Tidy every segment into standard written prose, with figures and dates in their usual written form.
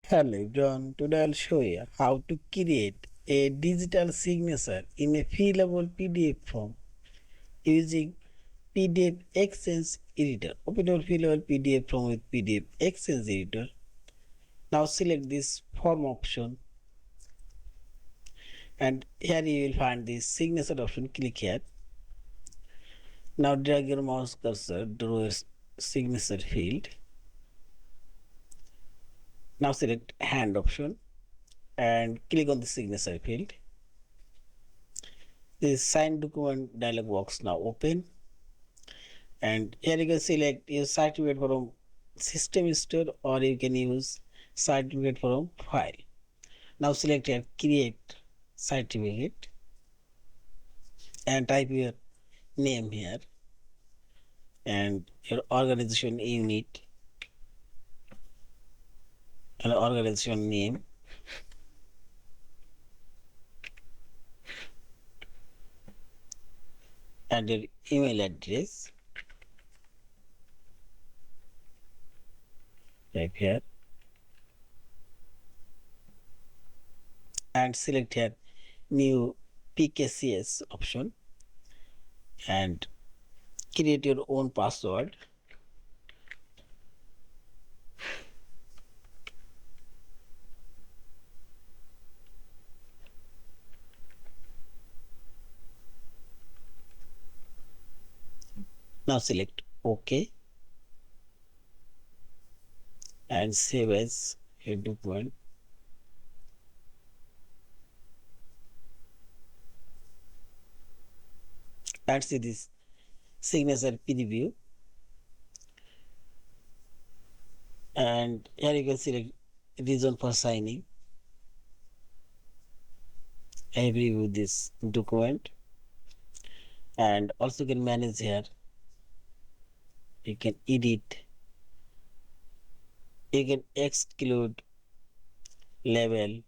Hello everyone, today I'll show you how to create a digital signature in a fillable PDF form using PDF-XChange Editor. Open your fillable PDF form with PDF-XChange Editor. Now select this form option and here you will find this signature option. Click here. Now drag your mouse cursor to your signature field. Now select hand option and click on the signature field. This sign document dialog box now open, and here you can select use certificate from system store or you can use certificate from file. Now select here create certificate and type your name here and your organization unit and organization name and your email address. Type here and select here new PKCS option and create your own password. Now select OK and save as a document. And see this signature preview, and here you can select reason for signing. I review this document and also can manage here. You can edit, you can exclude label,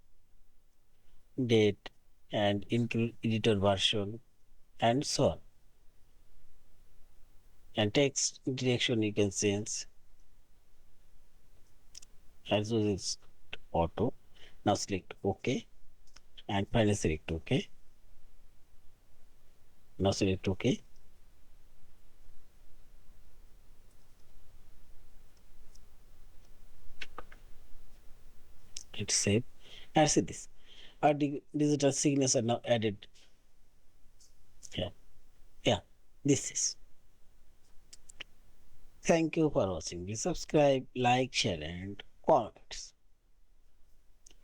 date and include editor version and so on. And text direction you can change as well as auto. Now select OK and finally select OK. Now select OK. It's saved and see this. Our digital signatures are now added here. Yeah, this is. Thank you for watching. Please subscribe, like, share, and comments.